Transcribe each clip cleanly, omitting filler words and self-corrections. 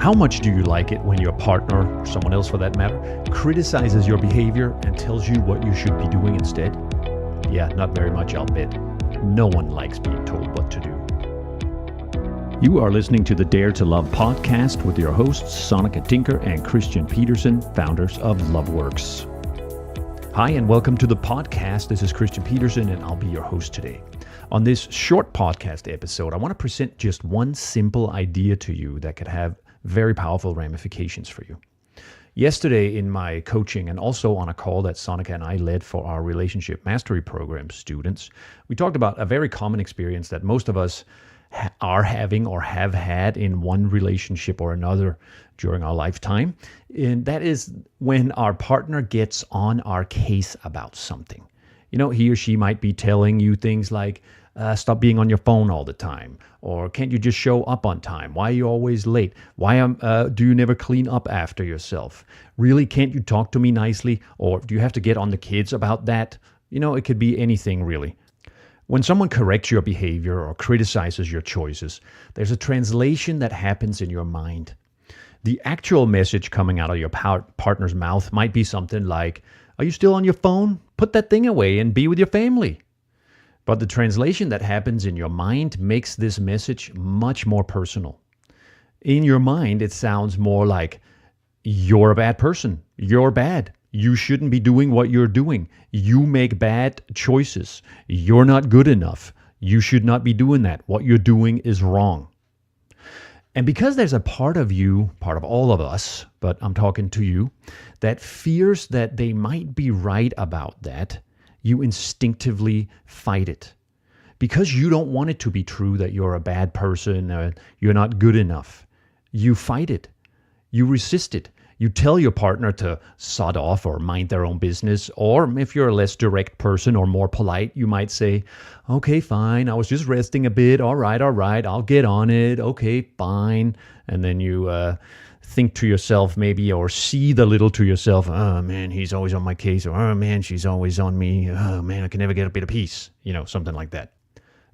How much do you like it when your partner, or someone else for that matter, criticizes your behavior and tells you what you should be doing instead? Yeah, not very much, I'll bet. No one likes being told what to do. You are listening to the Dare to Love podcast with your hosts, Sonika and Christian Peterson, founders of LoveWorks. Hi, and welcome to the podcast. This is Christian Peterson, and I'll be your host today. On this short podcast episode, I want to present just one simple idea to you that could have very powerful ramifications for you. Yesterday in my coaching and also on a call that Sonika and I led for our Relationship Mastery Program students, we talked about a very common experience that most of us are having or have had in one relationship or another during our lifetime. And that is when our partner gets on our case about something. You know, he or she might be telling you things like, stop being on your phone all the time. Or can't you just show up on time? Why are you always late? Why do you never clean up after yourself? Really, can't you talk to me nicely? Or do you have to get on the kids about that? You know, it could be anything really. When someone corrects your behavior or criticizes your choices, there's a translation that happens in your mind. The actual message coming out of your partner's mouth might be something like, are you still on your phone? Put that thing away and be with your family. But the translation that happens in your mind makes this message much more personal. In your mind, it sounds more like, you're a bad person. You're bad. You shouldn't be doing what you're doing. You make bad choices. You're not good enough. You should not be doing that. What you're doing is wrong. And because there's a part of you, part of all of us, but I'm talking to you, that fears that they might be right about that, you instinctively fight it. Because you don't want it to be true that you're a bad person, you're not good enough. You fight it. You resist it. You tell your partner to sod off or mind their own business. Or if you're a less direct person or more polite, you might say, okay, fine. I was just resting a bit. All right. I'll get on it. Okay, fine. And then you think to yourself maybe, or seethe a little to yourself, oh man, he's always on my case. Or oh man, she's always on me. Oh man, I can never get a bit of peace. You know, something like that.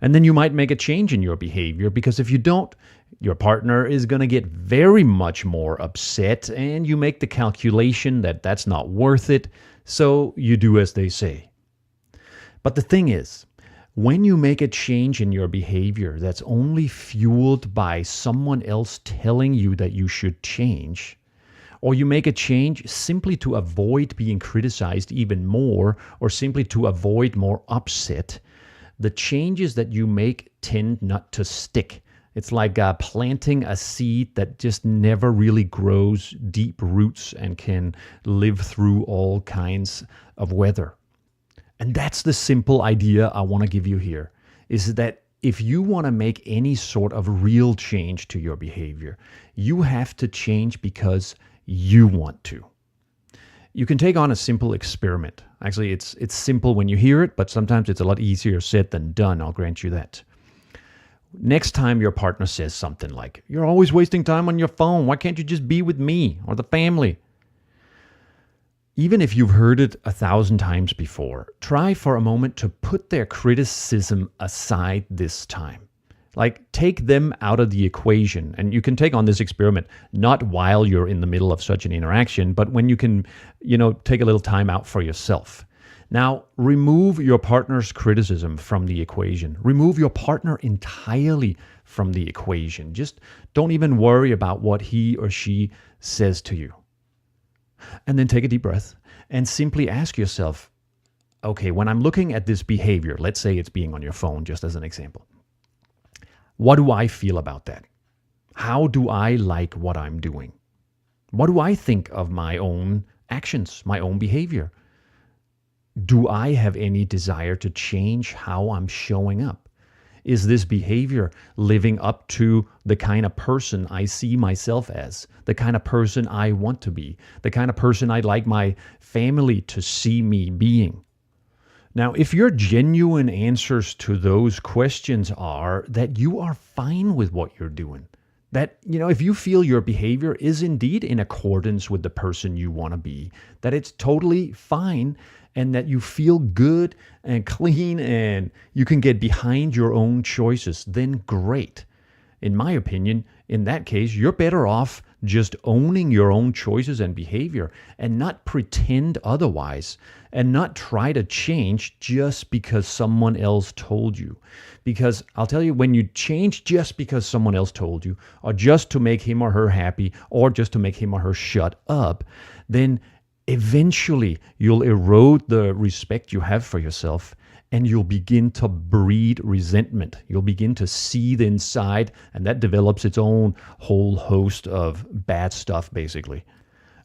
And then you might make a change in your behavior, because if you don't, your partner is going to get very much more upset, and you make the calculation that that's not worth it, so you do as they say. But the thing is, when you make a change in your behavior that's only fueled by someone else telling you that you should change, or you make a change simply to avoid being criticized even more, or simply to avoid more upset, the changes that you make tend not to stick. It's like planting a seed that just never really grows deep roots and can live through all kinds of weather. And that's the simple idea I want to give you here, is that if you want to make any sort of real change to your behavior, you have to change because you want to. You can take on a simple experiment. Actually, it's simple when you hear it, but sometimes it's a lot easier said than done, I'll grant you that. Next time your partner says something like, you're always wasting time on your phone, why can't you just be with me or the family? Even if you've heard it 1,000 times before, try for a moment to put their criticism aside this time. Like, take them out of the equation. And you can take on this experiment not while you're in the middle of such an interaction, but when you can, take a little time out for yourself. Now, remove your partner's criticism from the equation. Remove your partner entirely from the equation. Just don't even worry about what he or she says to you. And then take a deep breath and simply ask yourself, okay, when I'm looking at this behavior, let's say it's being on your phone, just as an example. What do I feel about that? How do I like what I'm doing? What do I think of my own actions, my own behavior? Do I have any desire to change how I'm showing up? Is this behavior living up to the kind of person I see myself as, the kind of person I want to be, the kind of person I'd like my family to see me being? Now, if your genuine answers to those questions are that you are fine with what you're doing, that, if you feel your behavior is indeed in accordance with the person you want to be, that it's totally fine, and that you feel good and clean and you can get behind your own choices, then great. in my opinion, in that case, you're better off just owning your own choices and behavior and not pretend otherwise and not try to change just because someone else told you. Because I'll tell you, when you change just because someone else told you, or just to make him or her happy, or just to make him or her shut up, then eventually you'll erode the respect you have for yourself, and you'll begin to breed resentment. You'll begin to seethe inside, and that develops its own whole host of bad stuff, basically.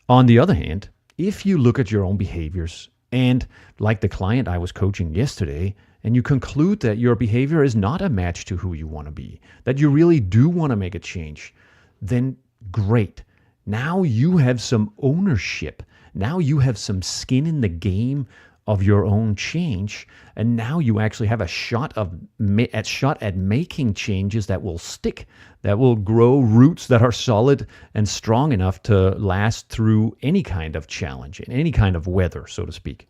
On the other hand, if you look at your own behaviors, and like the client I was coaching yesterday, and you conclude that your behavior is not a match to who you want to be, that you really do want to make a change, then great. Now you have some ownership. Now you have some skin in the game of your own change, and now you actually have a shot at making changes that will stick, that will grow roots that are solid and strong enough to last through any kind of challenge, in any kind of weather, so to speak.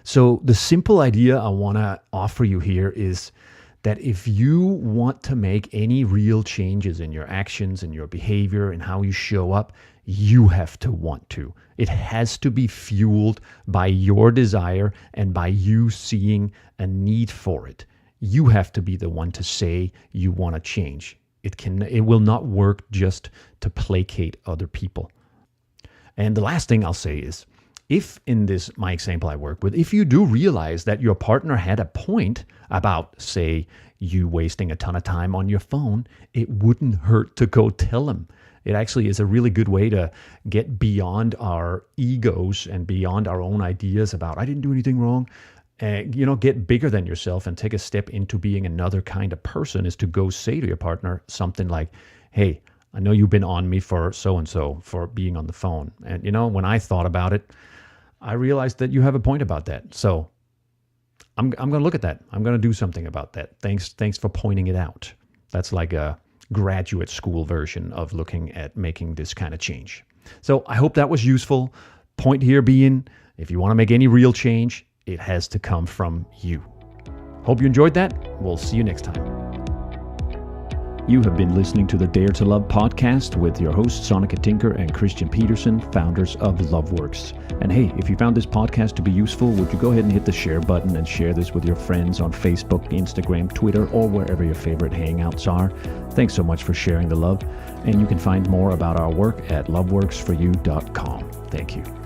So the simple idea I want to offer you here is that if you want to make any real changes in your actions and your behavior and how you show up, you have to want to. It has to be fueled by your desire and by you seeing a need for it. You have to be the one to say you want to change. It will not work just to placate other people. And the last thing I'll say is, if in my example I work with, if you do realize that your partner had a point about, say, you wasting a ton of time on your phone, it wouldn't hurt to go tell him. It actually is a really good way to get beyond our egos and beyond our own ideas about, I didn't do anything wrong. Get bigger than yourself and take a step into being another kind of person, is to go say to your partner something like, hey, I know you've been on me for so-and-so for being on the phone. And, when I thought about it, I realized that you have a point about that. So I'm going to look at that. I'm going to do something about that. Thanks for pointing it out. That's like a graduate school version of looking at making this kind of change. So I hope that was useful. Point here being, if you want to make any real change, it has to come from you. Hope you enjoyed that. We'll see you next time. You have been listening to the Dare to Love podcast with your hosts, Sonika Tinker and Christian Peterson, founders of LoveWorks. And hey, if you found this podcast to be useful, would you go ahead and hit the share button and share this with your friends on Facebook, Instagram, Twitter, or wherever your favorite hangouts are. Thanks so much for sharing the love. And you can find more about our work at loveworksforyou.com. Thank you.